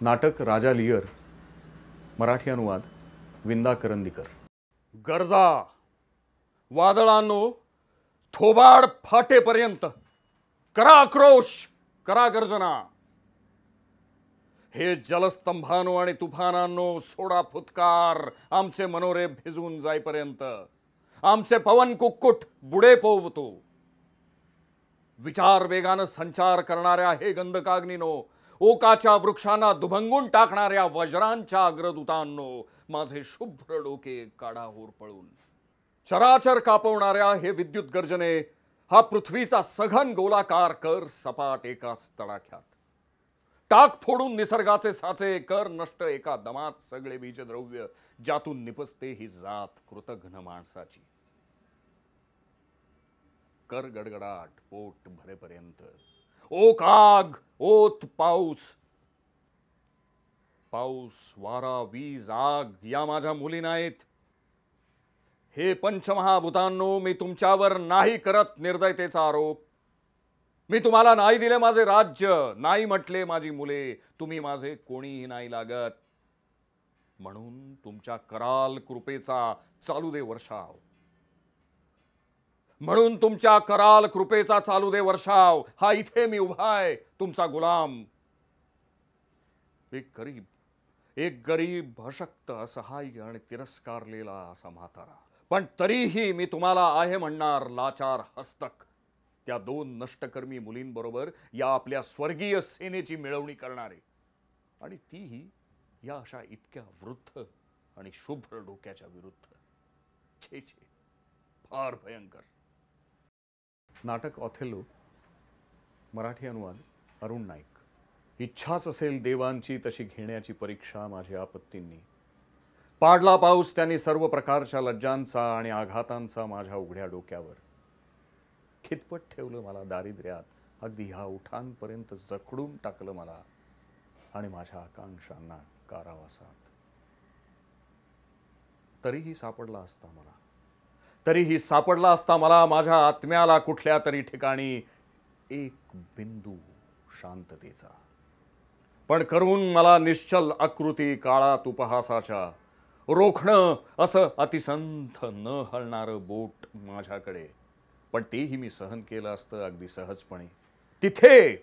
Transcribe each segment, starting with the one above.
नाटक राजा लियर, मराठी अनुवाद विंदा करंदीकर। गरजा वादळांनो, थोबाड फाटेपर्यंत करा आक्रोश, करा गर्जना। हे जलस्तंभानो आणि तुफानांनो, सोडा फुतकार, आमचे मनोरे भिजून जाईपर्यंत। आमचे पवन कुक्कुट बुडे पोवतो। विचार वेगानं संचार करणाऱ्या हे गंधकाग्नीनो, ओकाच्या वृक्षांना दुभंगून टाकणाऱ्या वज्रांच्या अग्रदूतांनो, माझे शुभ्र डोके काढा होरपळून। चराचर कापवणाऱ्या हे विद्युत गर्जने, हा पृथ्वीचा सघन गोलाकार कर सपाट एकाच तडाख्यात। टाक फोडून निसर्गाचे साचे, कर नष्ट एका दमात सगळे बीजद्रव्य, ज्यातून निपसते ही जात कृतघ्न माणसाची। कर गडगडाट पोट भरेपर्यंत, ओक आग, ओत पाऊस। पाऊस, वारा, वीज, आग या माझ्या मुली नाहीत। हे पंचमहाभूतांनो, मी तुमच्यावर नाही करत निर्दयतेचा आरोप। मी तुम्हाला नाही दिले माझे राज्य, नाही म्हटले माझी मुले, तुम्ही माझे कोणीही नाही लागत। म्हणून तुमच्या कराल कृपेचा चालू दे वर्षाव। म्हणून तुमच्या कराल कृपेचा चालू दे वर्षाव। हा इथे मी उभा आहे, तुमचा गुलाम। एक गरीब अशक्त, असहाय्य आणि तिरस्कारलेला असा म्हातारा, पण तरीही मी तुम्हाला आहे म्हणणार लाचार हस्तक। त्या दोन नष्टकर्मी मुलींबरोबर या आपल्या स्वर्गीय सेनेची मिळवणी करणारे, आणि तीही या अशा इतक्या वृद्ध आणि शुभ्र डोक्याच्या विरुद्ध। छे छे, फार भयंकर। नाटक ऑथेलो, मराठी अनुवाद अरुण नाईक। इच्छाच असेल देवांची तशी घेण्याची परीक्षा माझ्या आपत्तींनी। पाडला पाऊस त्यांनी सर्व प्रकारच्या लज्जांचा आणि आघातांचा माझ्या उघड्या डोक्यावर। खितपत ठेवलं मला दारिद्र्यात, अगदी ह्या उठांपर्यंत जखडून टाकलं मला आणि माझ्या आकांक्षांना कारावासात। तरीही सापडला असता मला माझ्या आत्म्याला कुठल्या तरी ठिकाणी एक बिंदू शांततेचा। पण करून मला निश्चल आकृती काळात उपहासाच्या, रोखणं असं अतिसंथ न हलणारं बोट माझ्याकडे। पण तेही मी सहन केलं असतं अगदी सहजपणे। तिथे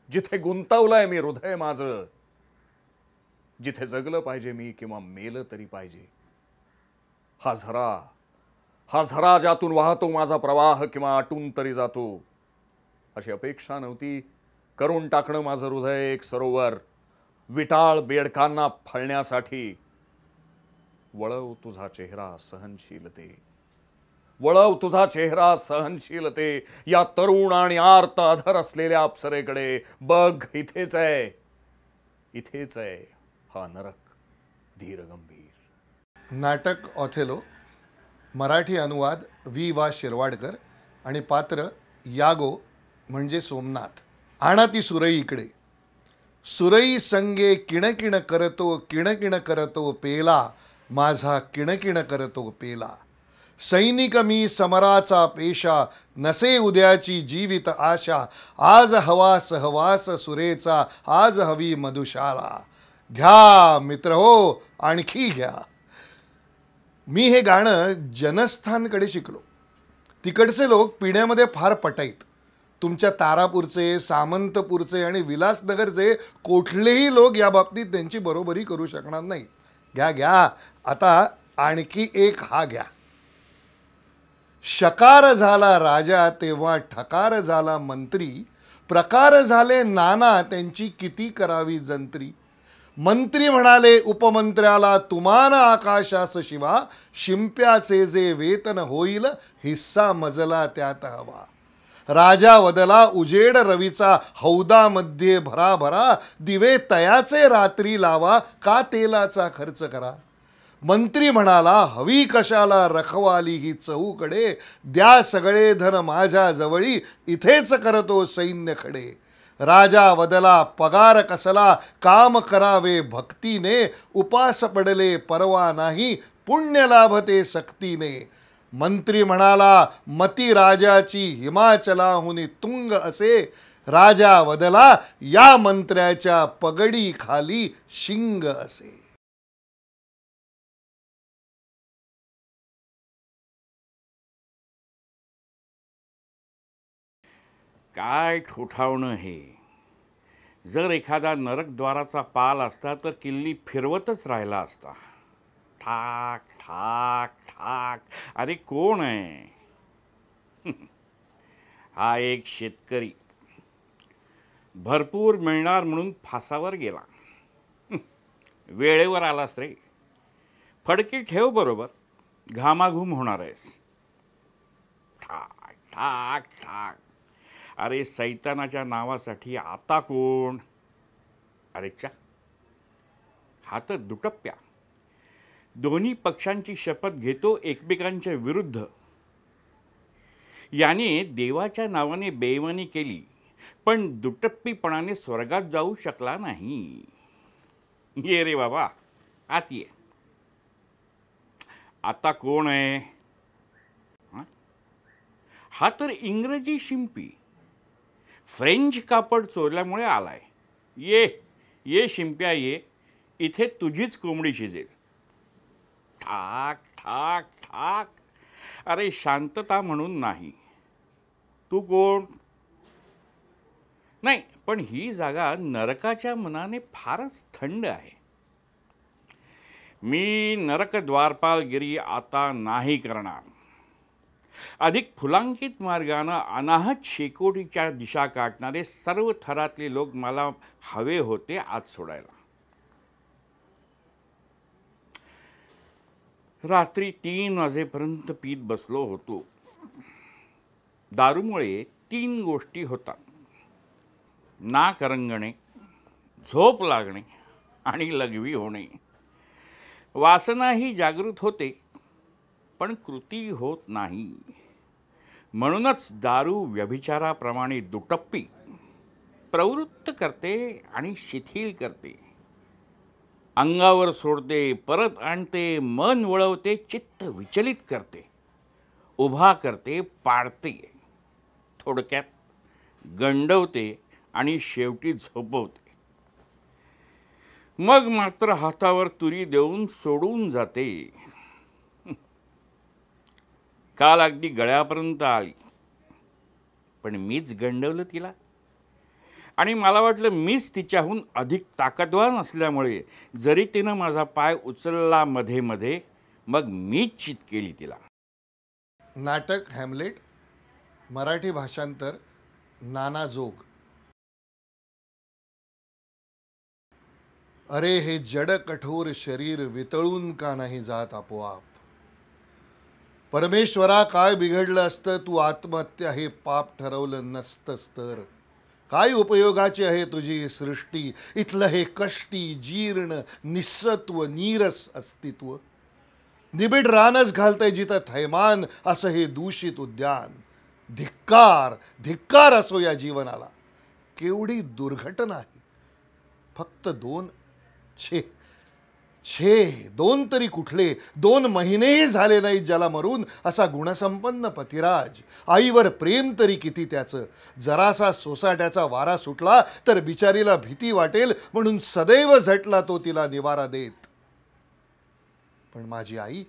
जिथे गुंतवलंय मी हृदय माझं, जिथे जगलं पाहिजे मी किंवा मेलं तरी पाहिजे। हा झरा ज्यातून वाहतो माझा प्रवाह किंवा आटून तरी जातो, अशी अपेक्षा नव्हती। करून टाकणं माझं हृदय एक सरोवर, विटाळ बेडकांना फळण्यासाठी। वळव तुझा चेहरा सहनशीलते, वळव तुझा चेहरा सहनशीलते, या तरुण आणि आर्त अधर असलेल्या अप्सरेकडे बघ। इथेच आहे हा नरक धीर गंभीर। नाटक ऑथेलो, मराठी अनुवाद वा शिरवाडकर आणि पात्र यागो म्हणजे सोमनाथ। आणा ती सुरई इकडे। सुरई संगे किणकिण करतो पेला, माझा किणकिण करतो पेला। सैनिक मी समराचा पेशा, नसे उद्याची जीवित आशा। आज हवा सहवास सुरेचा, आज हवी मधुशाला। घ्या मित्र हो, आणखी घ्या। मी हे गाणं जनस्थानकडे शिकलो। तिकडचे लोक पिण्यामध्ये फार पटाईत। तुमच्या तारापूरचे, सामंतपूरचे आणि विलासनगरचे कुठलेही लोक या बाबतीत त्यांची बरोबरी करू शकणार नाही। घ्या आता आणखी एक हा घ्या। शकार झाला राजा तेव्हा ठकार झाला मंत्री, प्रकार झाले नाना त्यांची किती करावी जंत्री। मंत्री म्हणाले उपमंत्र्याला, तुमान आकाशास शिवा। शिंप्याचे जे वेतन होईल, हिस्सा मजला त्यात हवा। राजा वदला उजेड रवीचा, हौदामध्ये भराभरा। दिवे तयाचे रात्री लावा, का तेलाचा खर्च करा। मंत्री म्हणाला, हवी कशाला रखवाली ही चहूकडे। द्या सगळे धन माझ्या जवळी, इथेच करतो सैन्य खडे। राजा वदला पगार कसला, काम करावे भक्तीने। उपास पडले परवा नाही, पुण्य लाभते सक्तीने। मंत्री म्हणाला, मती राजाची हिमाचलाहुनी तुंग असे। राजा वदला या मंत्र्याच्या पगडी खाली शिंग असे. काय ठोठावणं हे. जर एखादा नरकद्वाराचा पाल असता तर किल्ली फिरवतच राहिला असता. ठाक ठाक ठाक. अरे कोण आहे? हा एक शेतकरी. भरपूर मिळणार म्हणून फासावर गेला. वेळेवर आलास रे. फडकी ठेव बरोबर, घामाघूम होणार आहेस. ठाक ठाक ठाक. अरे सैतानाच्या नावासाठी आता कोण? अरे चा, हा तर दुटप्प्या. दोन्ही पक्षांची शपथ घेतो एकमेकांच्या विरुद्ध. याने देवाच्या नावाने बेईमानी केली, पण दुटप्पीपणाने स्वर्गात जाऊ शकला नाही. ये रे बाबा, आत ये. आता कोण आहे? हा तर इंग्रजी शिंपी. फ्रेंच कापड चोरल्यामुळे आलाय. ये ये शिंप्या ये, इथे तुझीच कोंबडी शिजेल. ठाक ठाक ठाक. अरे शांतता म्हणून नाही. तू कोण? नाही, पण ही जागा नरकाच्या मनाने फारच थंड आहे. मी नरक द्वारपालगिरी आता नाही करणार. अधिक फुलांकित मार्गानं अनाहत शेकोटीच्या दिशा काढणारे सर्व थरातले लोक मला हवे होते आत सोडायला. रात्री 3 वाजेपर्यंत पीत बसलो होतो. दारूमुळे 3 गोष्टी होतात: नाक रंगणे, झोप लागणे आणि लघवी होणे. वासनाही जागृत होते, पण कृती होत नाही. म्हणूनच दारू व्यभिचाराप्रमाणे दुटप्पी प्रवृत्त करते आणि शिथिल करते. अंगावर सोडते, परत आणते, मन वळवते, चित्त विचलित करते, उभा करते, पाडते. थोडक्यात गंडवते आणि शेवटी झोपवते. मग मात्र हातावर तुरी देऊन सोडून जाते. काल अगदी गळ्यापर्यंत आली, पण मीच गंडवलं तिला. आणि मला वाटलं मीच तिच्याहून अधिक ताकदवान असल्यामुळे जरी तिनं माझा पाय उचलला मध्ये मध्ये, मग मीच चित केली तिला. नाटक हॅमलेट, मराठी भाषांतर नाना जोग. अरे हे जड कठोर शरीर वितळून का नाही जात आपोआप? परमेश्वरा, काय बिघडलं असतं तू आत्महत्या हे पाप ठरवलं नसतंस तर? काय उपयोगाची आहे तुझी सृष्टी? इथलं हे कष्टी जीर्ण निस्सत्व नीरस अस्तित्व. निबिड रानच घालतंय जिथं थैमान असं हे दूषित उद्यान. धिक्कार धिक्कार असो या जीवनाला. केवढी दुर्घटना आहे. फक्त 2 दोन तरी कुठले? 2 महिनेही झाले नाहीत ज्याला मरून असा गुणसंपन्न पतिराज. आईवर प्रेम तरी किती त्याचं. जरासा सोसाट्याचा वारा सुटला तर बिचारीला भीती वाटेल म्हणून सदैव झटला तो तिला निवारा देत. पण माझी आई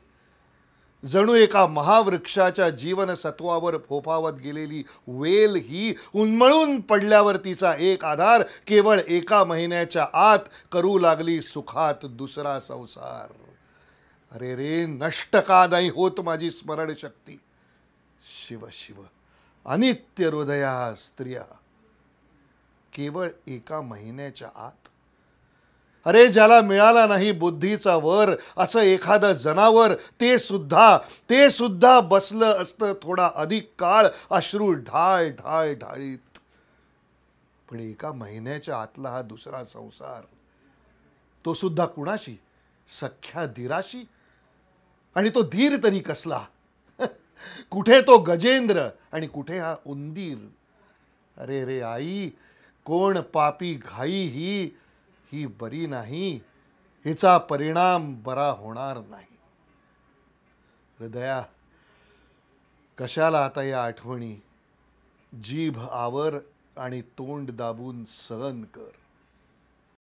जणू एका महावृक्षाच्या जीवनसत्वावर फोफावत गेलेली वेल ही उन्मळून पडल्यावर तिचा एक आधार केवळ 1 महिन्याच्या आत करू लागली सुखात दुसरा संसार. अरे रे, नष्ट का नाही होत माझी स्मरणशक्ती? शिव शिव, अनित्य हृदया स्त्रिया. केवळ 1 महिन्याच्या आत. अरे ज्याला मिळाला नाही बुद्धीचा वर असं एखादं जनावर, ते सुद्धा बसलं असतं थोडा अधिक काळ अश्रू ढाळ ढाळ ढाळीत. पण 1 महिन्याच्या आतला हा दुसरा संसार, तो सुद्धा कुणाशी? सख्या धीराशी. आणि तो धीर तरी कसला? कुठे तो गजेंद्र आणि कुठे हा उंदीर? अरे रे आई, कोण पापी घाई ही बरी नाही. हिचा परिणाम बरा होणार नाही. हृदया, कशाला आता या आठवणी? जीभ आवर आणि तोंड दाबून सहन कर.